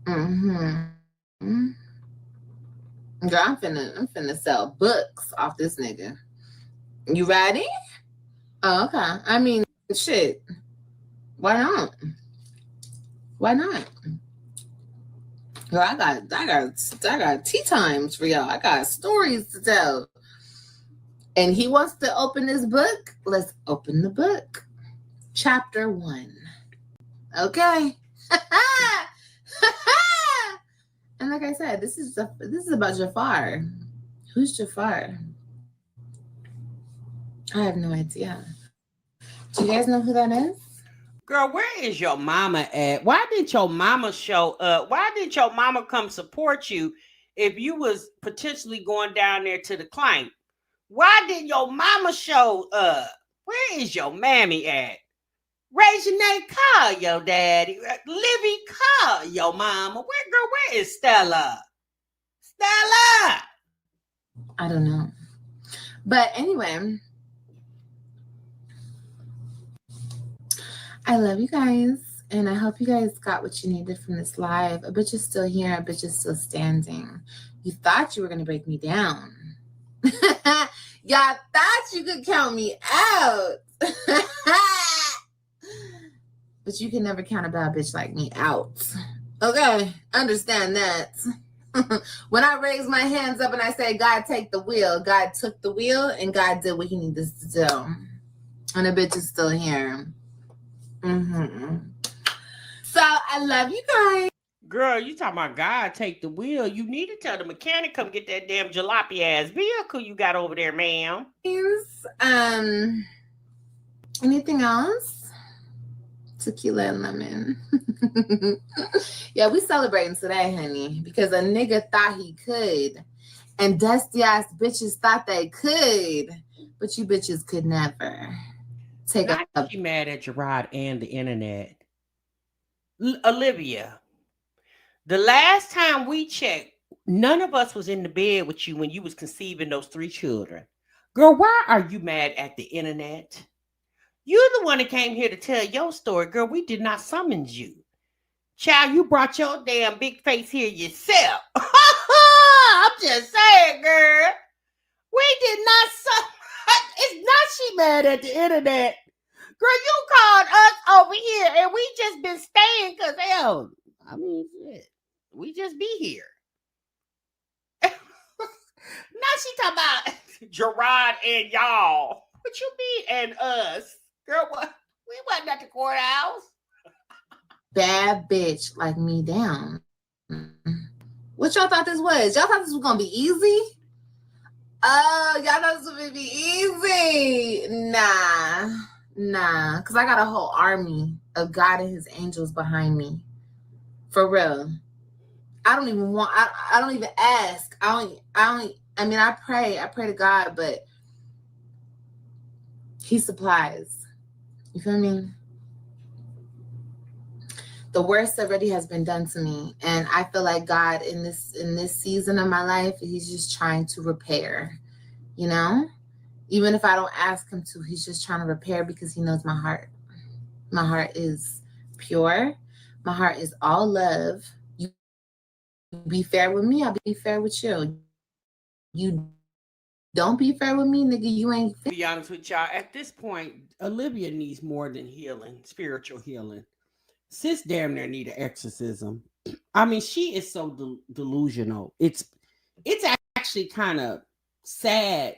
Girl, I'm finna sell books off this nigga. You ready? Oh, okay. I mean, shit. Why not? Why not? Girl, I got tea times for y'all. I got stories to tell. And he wants to open this book. Let's open the book. Chapter 1. Okay. And like I said, this is about Jafar. Who's Jafar? I have no idea. Do you guys know who that is? Girl, where is your mama at? Why didn't your mama show up? Why didn't your mama come support you if you was potentially going down there to the client? Why did your mama show up? Where is your mammy at? Regine, call your daddy. Livy, call your mama. Where is Stella? Stella! I don't know. But anyway, I love you guys. And I hope you guys got what you needed from this live. A bitch is still here. A bitch is still standing. You thought you were going to break me down. Y'all thought you could count me out. But you can never count a bad bitch like me out. Okay, understand that. When I raise my hands up and I say, God, take the wheel, God took the wheel and God did what he needed to do. And the bitch is still here. So I love you guys. Girl, you talking about God take the wheel. You need to tell the mechanic come get that damn jalopy ass vehicle you got over there, ma'am. Anything else? Tequila and lemon. Yeah, we celebrating today, honey, because a nigga thought he could, and dusty ass bitches thought they could, but you bitches could never. Take Not up. she mad at Gerard and the internet. Olivia, the last time we checked, none of us was in the bed with you when you was conceiving those 3 children. Girl, why are you mad at the internet? You're the one that came here to tell your story. Girl, we did not summons you. Child, you brought your damn big face here yourself. I'm just saying, girl. We did not summon. It's not she mad at the internet. Girl, you called us over here and we just been staying because, hell, I mean, shit, we just be here. Now she talking about Gerard and y'all. What you mean and us? Girl, what? We wasn't at the courthouse. Bad bitch like me down. What y'all thought this was? Y'all thought this was gonna be easy? Oh, y'all thought this was gonna be easy? Nah, because I got a whole army of God and his angels behind me. For real. I don't even want, I don't even ask. I mean, I pray to God, but he supplies. You feel me? The worst already has been done to me, and I feel like God in this season of my life, he's just trying to repair, you know? Even if I don't ask him to, he's just trying to repair because he knows my heart. My heart is pure. My heart is all love. You be fair with me, I'll be fair with you. You don't be fair with me, nigga, you ain't fair. To be honest with y'all, at this point, Olivia needs more than healing, spiritual healing. Sis damn near need an exorcism. I mean, she is so delusional. It's actually kind of sad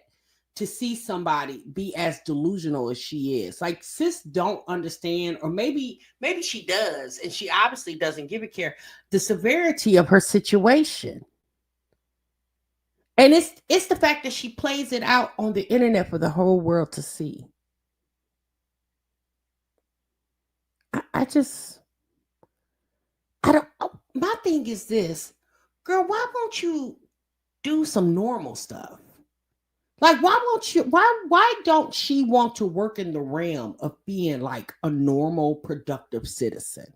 to see somebody be as delusional as she is. Like, sis don't understand, or maybe she does, and she obviously doesn't give a care, the severity of her situation. And it's the fact that she plays it out on the internet for the whole world to see. My thing is this, girl, why won't you do some normal stuff? Like, why don't she want to work in the realm of being like a normal, productive citizen?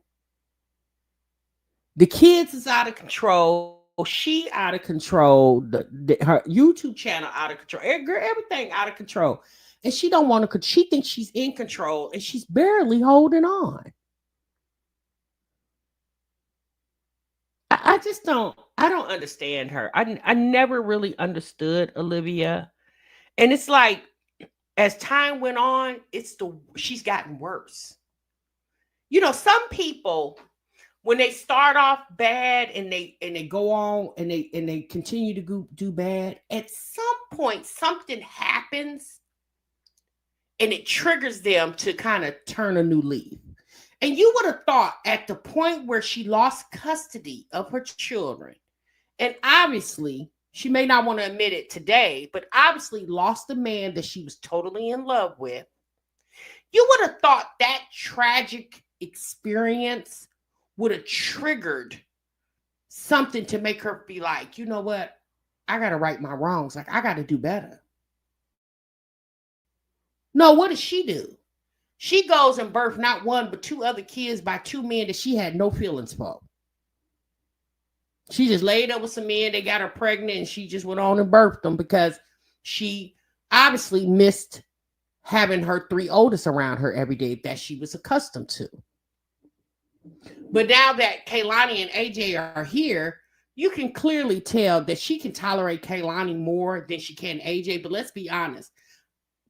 The kids is out of control. She out of control. Her YouTube channel out of control. Girl, everything out of control. and she don't want to, because she thinks she's in control and she's barely holding on. I just don't, I don't understand her. I never really understood Olivia. And it's like, as time went on, she's gotten worse. You know, some people, when they start off bad and they go on and they continue to do bad, at some point something happens and it triggers them to kind of turn a new leaf. And you would have thought at the point where she lost custody of her children, and obviously she may not want to admit it today, but obviously lost the man that she was totally in love with, you would have thought that tragic experience would have triggered something to make her be like, you know what? I got to right my wrongs. Like, I got to do better. No, what does she do? She goes and births not one, but two other kids by two men that she had no feelings for. She just laid up with some men. They got her pregnant and she just went on and birthed them because she obviously missed having her three oldest around her every day that she was accustomed to. But now that Kaylani and AJ are here, you can clearly tell that she can tolerate Kaylani more than she can AJ. But let's be honest.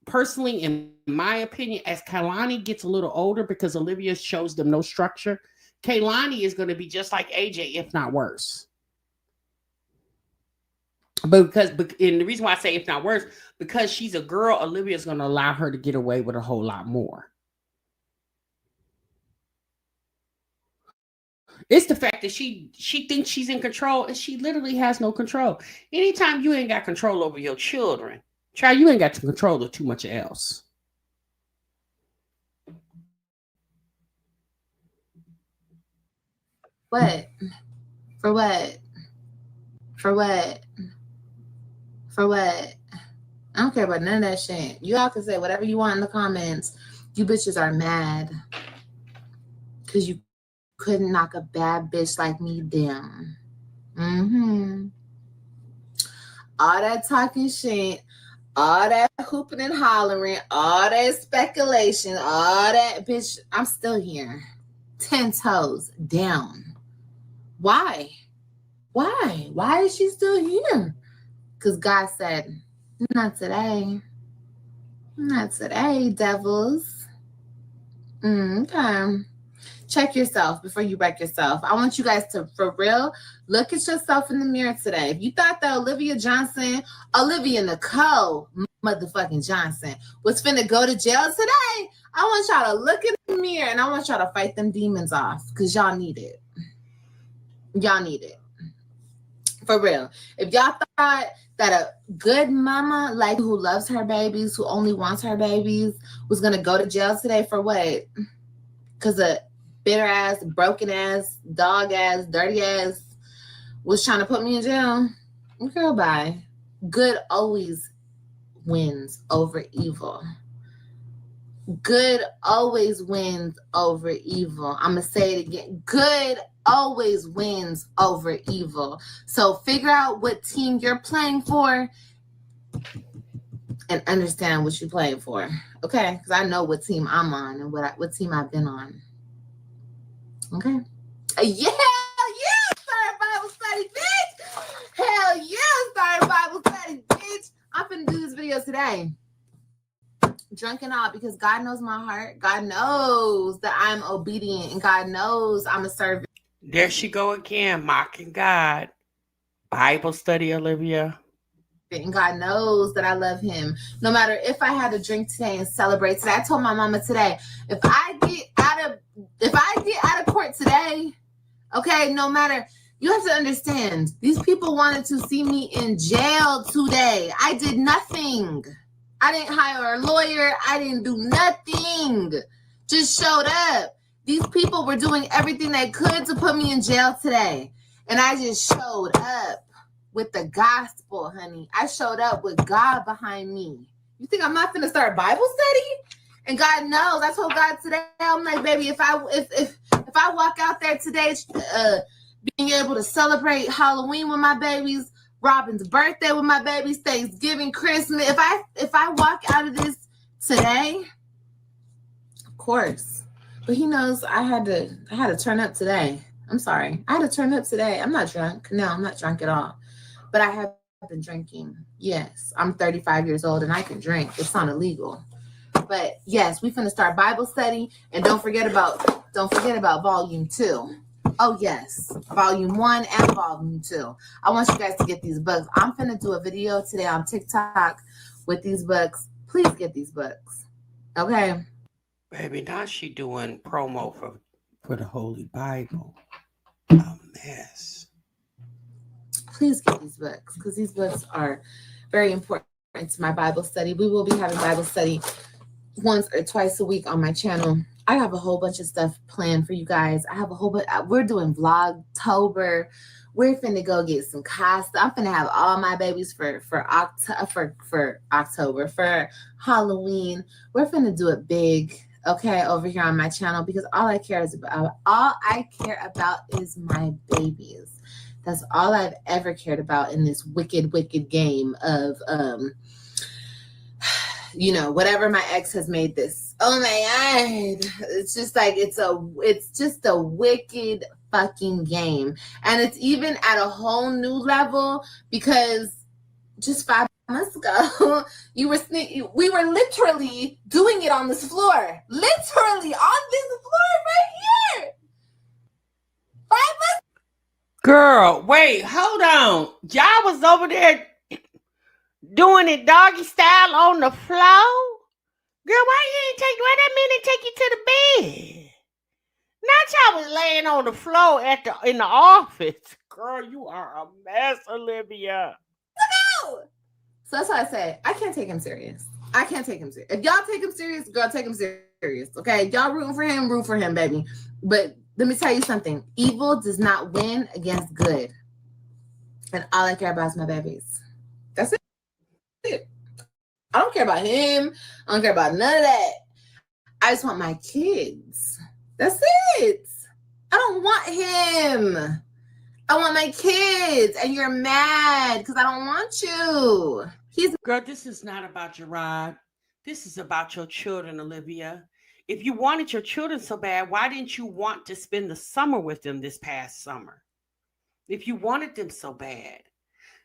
Personally, in my opinion, as Kaylani gets a little older, because Olivia shows them no structure, Kaylani is going to be just like AJ, if not worse. And the reason why I say if not worse, because she's a girl, Olivia is going to allow her to get away with a whole lot more. It's the fact that she thinks she's in control and she literally has no control. Anytime you ain't got control over your children, child, you ain't got control of too much else. What? For what? For what? For what? I don't care about none of that shit. You all can say whatever you want in the comments. You bitches are mad because you couldn't knock a bad bitch like me down. All that talking shit, all that hooping and hollering, all that speculation, all that, bitch, I'm still here. 10 toes down. Why? Why is she still here? Because God said, not today. Not today, devils. Okay. Check yourself before you wreck yourself. I want you guys to, for real, look at yourself in the mirror today. If you thought that Olivia Nicole motherfucking Johnson was finna go to jail today, I want y'all to look in the mirror and I want y'all to fight them demons off because y'all need it. Y'all need it. For real. If y'all thought that a good mama, like who loves her babies, who only wants her babies, was gonna go to jail today for what? Because a bitter ass, broken ass, dog ass, dirty ass was trying to put me in jail. Girl, bye. Good always wins over evil. Good always wins over evil. I'm going to say it again. Good always wins over evil. So figure out what team you're playing for and understand what you're playing for. Okay? Because I know what team I'm on and what team I've been on. Okay? Yeah! Start Bible study, bitch! Hell yeah! Start Bible study, bitch! I'm finna do this video today. Drunk and all, because God knows my heart. God knows that I'm obedient, and God knows I'm a servant. There she go again, mocking God. Bible study, Olivia. And God knows that I love him. No matter if I had to drink today and celebrate today. I told my mama today, if I get out of court today, okay, no matter, you have to understand, these people wanted to see me in jail today. I did nothing. I didn't hire a lawyer. I didn't do nothing. Just showed up. These people were doing everything they could to put me in jail today. And I just showed up with the gospel, honey. I showed up with God behind me. You think I'm not going to start Bible study? And God knows. I told God today, I'm like, baby, if I walk out there today, being able to celebrate Halloween with my babies, Robin's birthday with my babies, Thanksgiving, Christmas, if I walk out of this Today, of course. But he knows I had to turn up today. I'm sorry. I had to turn up today. I'm not drunk. No, I'm not drunk at all. But I have been drinking. Yes. I'm 35 years old and I can drink. It's not illegal. But yes, we finna start Bible study. And don't forget about volume 2. Oh yes, volume 1 and volume 2. I want you guys to get these books. I'm finna do a video today on TikTok with these books. Please get these books. Okay. Baby, now she doing promo for the Holy Bible. A mess. Please get these books because these books are very important to my Bible study. We will be having Bible study once or twice a week on my channel. I have a whole bunch of stuff planned for you guys. I have a whole bunch. We're doing Vlogtober. We're finna go get some costumes. I'm finna have all my babies for October, for Halloween. We're finna do it big, okay, over here on my channel because all I care about is my babies. That's all I've ever cared about in this wicked game of whatever my ex has made this. Oh my God. It's just like it's just a wicked fucking game. And it's even at a whole new level because just 5 months ago, we were literally doing it on this floor. Literally on this floor right here. 5 months. Girl, wait, hold on. Y'all was over there doing it doggy style on the floor? Girl, why that minute take you to the bed? Not y'all was laying on the floor in the office. Girl, you are a mess, Olivia. No. So that's why I say I can't take him serious. I can't take him serious. If y'all take him serious, girl, take him serious. Okay, y'all rooting for him, root for him, baby. But let me tell you something. Evil does not win against good. And all I care about is my babies. That's it. I don't care about him. I don't care about none of that. I just want my kids. That's it. I don't want him. I want my kids. And you're mad because I don't want you. Girl, this is not about Gerard. This is about your children, Olivia. If you wanted your children so bad, why didn't you want to spend the summer with them this past summer? If you wanted them so bad.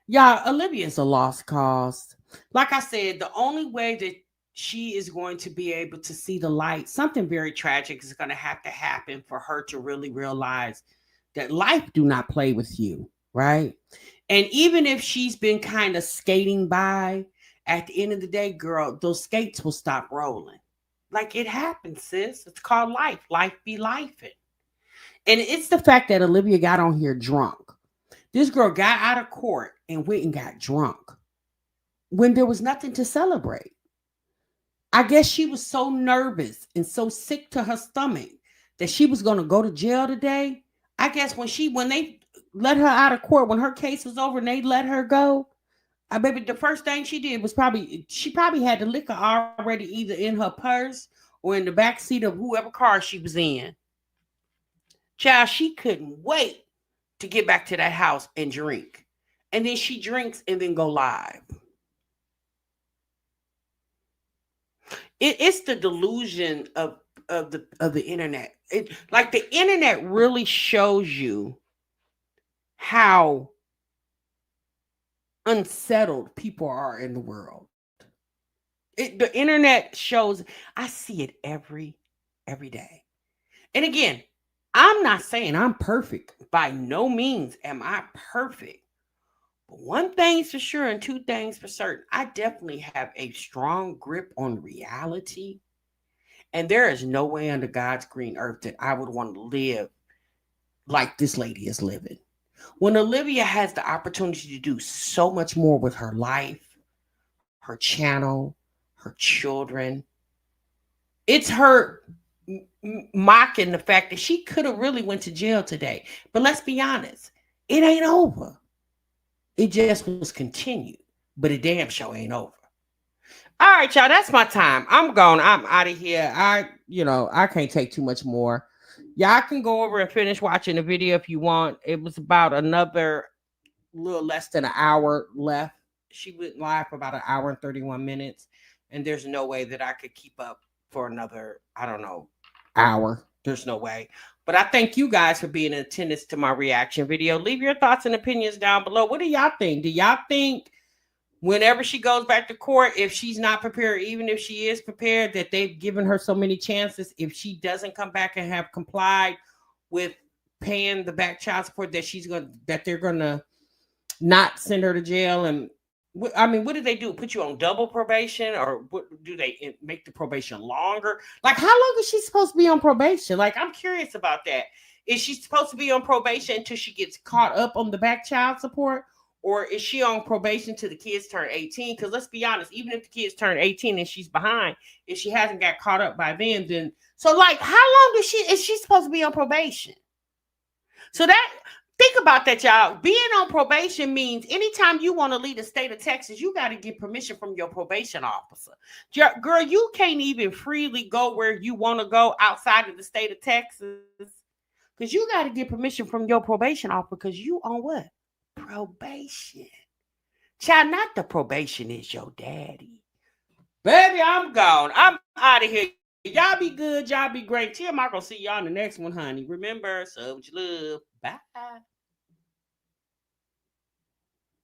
Yeah, Olivia's a lost cause. Like I said, the only way that she is going to be able to see the light, something very tragic is going to happen for her to really realize that life do not play with you, right? And even if she's been kind of skating by, at the end of the day, girl, those skates will stop rolling. Like it happens, sis. It's called life. Life be lifing. And it's the fact that Olivia got on here drunk. This girl got out of court and went and got drunk when there was nothing to celebrate. I guess she was so nervous and so sick to her stomach that she was going to go to jail today. I guess when they let her out of court, when her case was over and they let her go, baby, the first thing she did was she probably had the liquor already either in her purse or in the back seat of whoever car she was in. Child, she couldn't wait to get back to that house and drink. And then she drinks and then go live. It's the delusion of the internet. Like the internet really shows you how unsettled people are in the world. The internet shows, I see it every day. And again, I'm not saying I'm perfect. By no means am I perfect. But one thing's for sure and two things for certain. I definitely have a strong grip on reality. And there is no way under God's green earth that I would want to live like this lady is living. When Olivia has the opportunity to do so much more with her life, her channel, her children, it's her mocking the fact that she could have really went to jail today. But let's be honest, it ain't over. It just was continued, but a damn show ain't over. All right, y'all, that's my time. I'm gone. I'm out of here. I can't take too much more. Y'all can go over and finish watching the video if you want. It was about another little less than an hour left. She went live for about an hour and 31 minutes. and there's no way that I could keep up for another, I don't know, hour. There's no way. But I thank you guys for being in attendance to my reaction video. Leave your thoughts and opinions down below. What do y'all think? Do y'all think whenever she goes back to court, if she's not prepared, even if she is prepared, that they've given her so many chances, if she doesn't come back and have complied with paying the back child support, that they're gonna not send her to jail? And I mean, what do they do? Put you on double probation, or what do they make the probation longer? Like, how long is she supposed to be on probation? Like, I'm curious about that. Is she supposed to be on probation until she gets caught up on the back child support? Or is she on probation till the kids turn 18? Because let's be honest, even if the kids turn 18 and she's behind, if she hasn't got caught up by then so like, how long is she supposed to be on probation? So think about that, y'all. Being on probation means anytime you want to leave the state of Texas, you got to get permission from your probation officer. Girl, you can't even freely go where you want to go outside of the state of Texas, because you got to get permission from your probation officer, because you on what? Probation. Child, not the probation is your daddy. Baby, I'm gone. I'm out of here. Y'all be good. Y'all be great. Tia Mark will see y'all in the next one, honey. Remember, so much love. Bye.